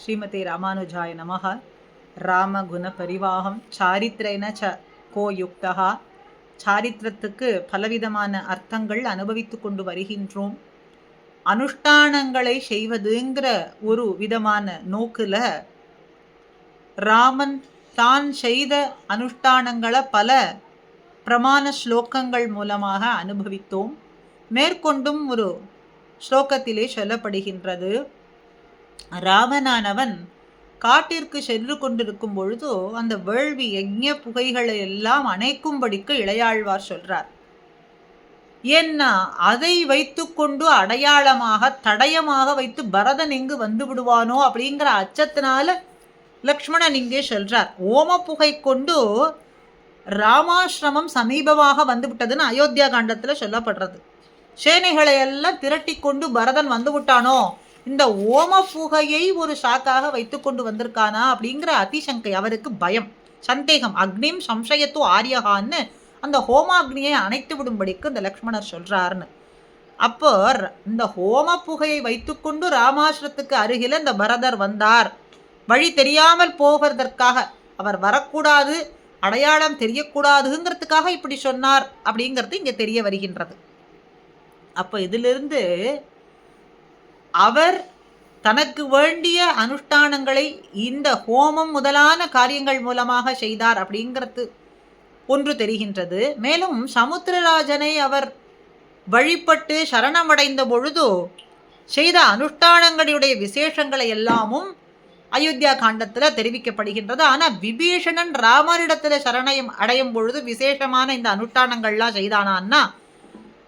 ஸ்ரீமதே ராமானுஜாய நமஹ. ராமகுண பரிவாகம் சாரித்ரேன ச கோ யுக்தா. சாரித்திரத்துக்கு பலவிதமான அர்த்தங்கள் அனுபவித்து கொண்டு வருகின்றோம். அனுஷ்டானங்களை செய்வதுங்கிற ஒரு விதமான நோக்குல ராமன் தான் செய்த அனுஷ்டானங்களை பல பிரமாண ஸ்லோகங்கள் மூலமாக அனுபவித்தோம். மேற்கொண்டும் ஒரு ஸ்லோகத்திலே சொல்லப்படுகின்றது, ராமனானவன் காட்டிற்கு சென்று கொண்டிருக்கும் பொழுது அந்த வேள்வி யஜ்ஞ புகைகளை எல்லாம் அணைக்கும்படிக்கு இளையாழ்வார் சொல்றார். ஏன்னா அதை வைத்துக்கொண்டு அடையாளமாக தடயமாக வைத்து பரதன் இங்கு வந்து விடுவானோ அப்படிங்கிற அச்சத்தினால லக்ஷ்மணன் இங்கே சொல்றார். ஓம புகை கொண்டு ராமாசிரமம் சமீபமாக வந்து விட்டதுன்னு அயோத்தியா காண்டத்துல சொல்லப்படுறது. சேனைகளை எல்லாம் திரட்டி கொண்டு பரதன் வந்து விட்டானோ, இந்த ஓம புகையை ஒரு சாக்காக வைத்து கொண்டு வந்திருக்கானா அப்படிங்கிற அதிசங்கை, அவருக்கு பயம், சந்தேகம். அக்னிம் சம்சயத்து ஆரியகான்னு அந்த ஹோமாக்னியை அணைத்து விடும்படிக்கு இந்த லக்ஷ்மணர் சொல்றாருன்னு. அப்போ இந்த ஹோம புகையை வைத்துக்கொண்டு ராமாசிரத்துக்கு அருகில இந்த பரதர் வந்தார். வழி தெரியாமல் போவதற்காக, அவர் வரக்கூடாது, அடையாளம் தெரியக்கூடாதுங்கிறதுக்காக இப்படி சொன்னார் அப்படிங்கிறது இங்க தெரிய வருகின்றது. அப்போ இதிலிருந்து அவர் தனக்கு வேண்டிய அனுஷ்டானங்களை இந்த ஹோமம் முதலான காரியங்கள் மூலமாக செய்தார் அப்படிங்கிறது ஒன்று தெரிகின்றது. மேலும் சமுத்திரராஜனை அவர் வழிபட்டு சரணமடைந்த பொழுது செய்த அனுஷ்டானங்களுடைய விசேஷங்களை எல்லாமும் அயோத்தியா காண்டத்தில் தெரிவிக்கப்படுகின்றது. ஆனால் விபீஷணன் ராமரிடத்தில் சரணயம் அடையும் பொழுது விசேஷமான இந்த அனுஷ்டானங்கள்லாம் செய்தானான்னா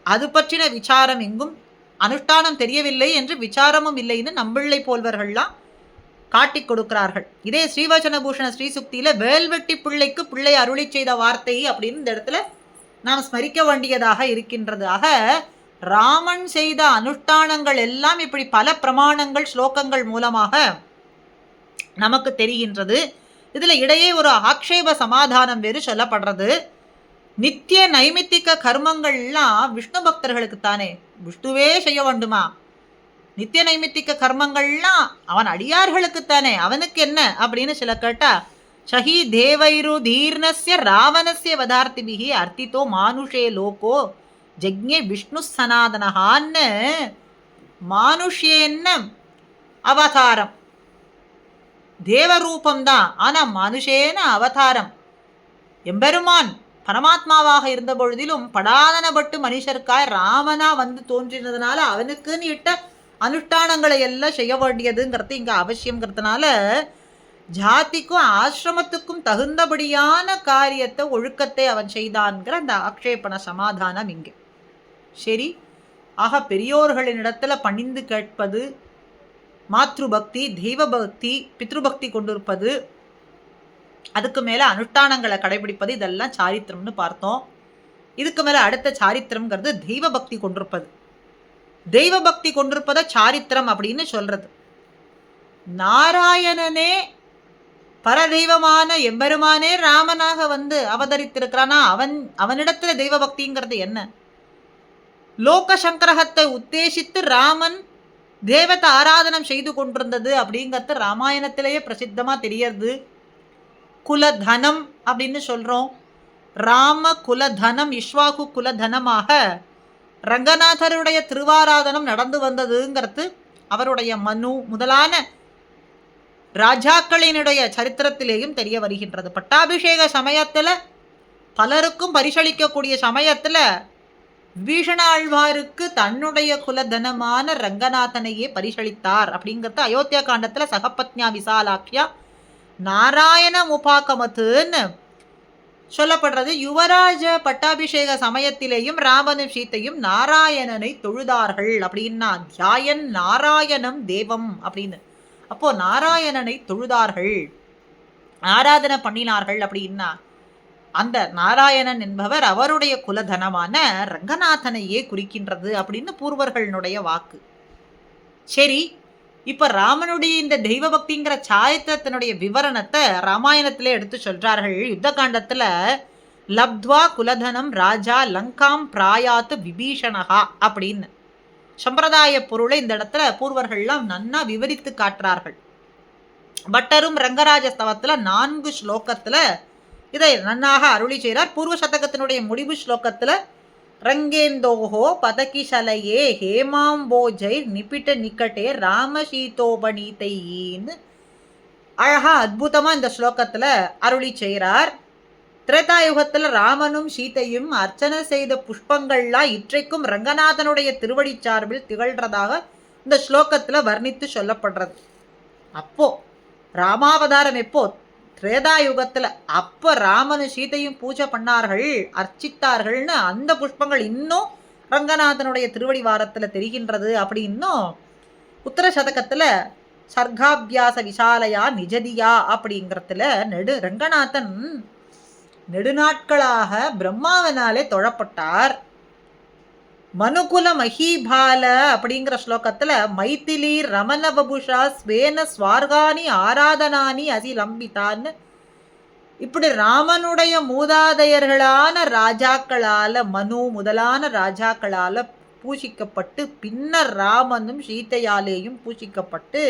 அது பற்றின விசாரம் எங்கும் அனுஷ்டானம் தெரியவில்லை என்று விசாரமும் இல்லைன்னு நம்பிள்ளை போல்வர்கள்லாம் காட்டி கொடுக்கிறார்கள். இதே ஸ்ரீவச்சனபூஷண ஸ்ரீசுக்தியில வேல்வெட்டி பிள்ளைக்கு பிள்ளை அருளி செய்த வார்த்தை அப்படின்னு இந்த இடத்துல நாம் ஸ்மரிக்க வேண்டியதாக இருக்கின்றது. ஆக ராமன் செய்த அனுஷ்டானங்கள் எல்லாம் இப்படி பல பிரமாணங்கள் ஸ்லோகங்கள் மூலமாக நமக்கு தெரிகின்றது. இதுல இடையே ஒரு ஆக்ஷேப சமாதானம் வேறு சொல்லப்படுறது. நித்திய நைமித்திக கர்மங்கள்லாம் விஷ்ணு பக்தர்களுக்கு தானே, விஷ்ணுவே செய்ய வேண்டுமா? நித்திய நைமித்திக கர்மங்கள்லாம் அவன் அடியார்களுக்குத்தானே, அவனுக்கு என்ன அப்படின்னு சில கேட்டா, ஷஹி தேவைரு தீர்ணஸ்ய ராவணஸ்ய வதார்த்திபிகி அர்த்தித்தோ மானுஷே லோகோ ஜக்ஞே விஷ்ணு சனாதனஹான்னு மானுஷேன்ன அவதாரம் தேவரூபம்தான், ஆனா மனுஷேன அவதாரம் எம்பெருமான் பரமாத்மாவாக இருந்த பொழுதிலும் படாதனப்பட்டு மனுஷருக்காய் ராமனா வந்து தோன்றினதுனால அவனுக்குன்னு இட்ட அனுஷ்டானங்களை எல்லாம் செய்ய வேண்டியதுங்கிறது இங்க அவசியங்கிறதுனால ஜாதிக்கும் ஆசிரமத்துக்கும் தகுந்தபடியான காரியத்தை ஒழுக்கத்தை அவன் செய்தான்கிற அந்த ஆக்ஷேபண சமாதானம் இங்கே சரி. ஆக பெரியோர்களினிடத்துல பணிந்து கேட்பது, மாத்ரு பக்தி, தெய்வ பக்தி, பித்ருபக்தி கொண்டிருப்பது, அதுக்கு மேலே அனுஷ்டானங்களை கடைபிடிப்பது, இதெல்லாம் சாரித்திரம்னு பார்த்தோம். இதுக்கு மேலே அடுத்த சாரித்திரம்ங்கிறது தெய்வ பக்தி கொண்டிருப்பது. தெய்வ பக்தி கொண்டிருப்பதை சாரித்திரம் அப்படின்னு சொல்றது. நாராயணனே பரதெய்வமான எம்பெருமானே ராமனாக வந்து அவதரித்திருக்கிறானா, அவனிடத்துல தெய்வ பக்திங்கிறது என்ன? லோக சங்கிரகத்தை உத்தேசித்து ராமன் தேவத்தை ஆராதனம் செய்து கொண்டிருந்தது அப்படிங்கிறது ராமாயணத்திலேயே பிரசித்தமா தெரியறது. குலதனம் அப்படின்னு சொல்றோம். ராம குலதனம், இஷ்வாகு குலதனமாக ரங்கநாதருடைய திருவாராதனம் நடந்து வந்ததுங்கிறது அவருடைய மனு முதலான ராஜாக்களினுடைய சரித்திரத்திலேயும் தெரிய வருகின்றது. பட்டாபிஷேக சமயத்துல பலருக்கும் பரிசளிக்கக்கூடிய சமயத்துல விபீஷண ஆழ்வாருக்கு தன்னுடைய குலதனமான ரங்கநாதனையே பரிசளித்தார் அப்படிங்கிறது அயோத்தியா காண்டத்துல சகபத்னியா விசாலாக்கியா நாராயண முபாக்கமத்துன்னு சொல்லப்படுறது. யுவராஜ பட்டாபிஷேக சமயத்திலேயும் ராமனும் சீத்தையும் நாராயணனை தொழுதார்கள் அப்படின்னா தியாயன் நாராயணம் தேவம் அப்படின்னு. அப்போ நாராயணனை தொழுதார்கள், ஆராதனை பண்ணினார்கள் அப்படின்னா அந்த நாராயணன் என்பவர் அவருடைய குலதனமான ரங்கநாதனையே குறிக்கின்றது அப்படின்னு பூர்வர்களுடைய வாக்கு. சரி, இப்ப ராமனுடைய இந்த தெய்வ பக்திங்கிற சாயத்திரத்தினுடைய விவரணத்தை ராமாயணத்திலே எடுத்து சொல்றார்கள். யுத்த காண்டத்துல லப்த்வா குலதனம் ராஜா லங்காம் பிராயாத்து விபீஷணகா அப்படின்னு சம்பிரதாய பொருளை இந்த இடத்துல பூர்வர்கள்லாம் நன்னா விவரித்து காட்டுறார்கள். பட்டரும் ரங்கராஜ ஸ்தவத்துல 4 ஸ்லோகத்துல இதை நன்னாக அருளி செய்கிறார். பூர்வ சதகத்தினுடைய முடிவு ஸ்லோகத்துல ரங்கேந்தோஹோ பதகிசலையே ஹேமாம்போஜை நிபிட்ட நிக்கட்டே ராமசீதோபனீதையின்னு அழகா அற்புதமா இந்த ஸ்லோகத்துல அருளி செய்கிறார். திரேதாயுகத்துல ராமனும் சீதையும் அர்ச்சனை செய்த புஷ்பங்கள்லாம் இற்றைக்கும் ரங்கநாதனுடைய திருவடி சார்பில் திகழ்றதாக இந்த ஸ்லோகத்துல வர்ணித்து சொல்லப்படுறது. அப்போ ராமாவதாரம் எப்போ? திரேதாயுகத்துல. அப்ப ராமனும் சீதையும் பூஜை பண்ணார்கள், அர்ச்சித்தார்கள்னு அந்த புஷ்பங்கள் இன்னும் ரங்கநாதனுடைய திருவடி வாரத்துல தெரிகின்றது. அப்படி இன்னும் உத்தர சதகத்துல சர்காபியாச விசாலையா நிஜதியா அப்படிங்கிறதுல ரங்கநாதன் நெடுநாட்களாக பிரம்மாவனாலே தொழப்பட்டார். மனுகுல மஹீபால அப்படிங்கிற ஸ்லோகத்துல மைத்திலி ரமண பபுஷா ஸ்வேன ஸ்வார்கானி ஆராதனானி அதிலம்பித்தான்னு இப்படி ராமனுடைய மூதாதையர்களான ராஜாக்களால மனு முதலான ராஜாக்களால பூசிக்கப்பட்டு பின்னர் ராமனும் சீதையாலேயும் பூசிக்கப்பட்டு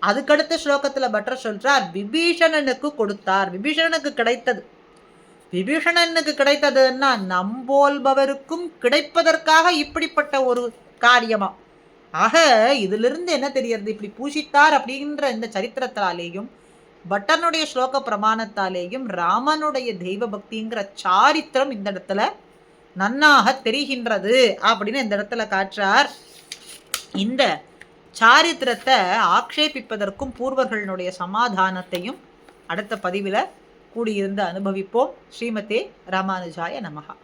அதுக்கடுத்த ஸ்லோகத்துல பட்டர் சொல்றார் விபீஷணனுக்கு கொடுத்தார். விபீஷணனுக்கு கிடைத்தது. விபீஷணனுக்கு கிடைத்ததுன்னா நம்போல்பவருக்கும் கிடைப்பதற்காக இப்படிப்பட்ட ஒரு காரியமா. ஆக இதிலிருந்து என்ன தெரியறது? இப்படி பூசித்தார் அப்படின்ற இந்த சரித்திரத்தாலேயும் பட்டனுடைய ஸ்லோக பிரமாணத்தாலேயும் ராமனுடைய தெய்வ பக்திங்கிற சாரித்திரம் இந்த இடத்துல நன்னாக தெரிகின்றது அப்படின்னு இந்த இடத்துல காட்டுறார். இந்த சாரித்திரத்தை ஆக்ஷேபிப்பதற்கும் பூர்வர்களுடைய சமாதானத்தையும் அடுத்த பதிவில் கூடியிருந்து அனுபவிப்போம். ஸ்ரீமதே ராமானுஜாய நமஹா.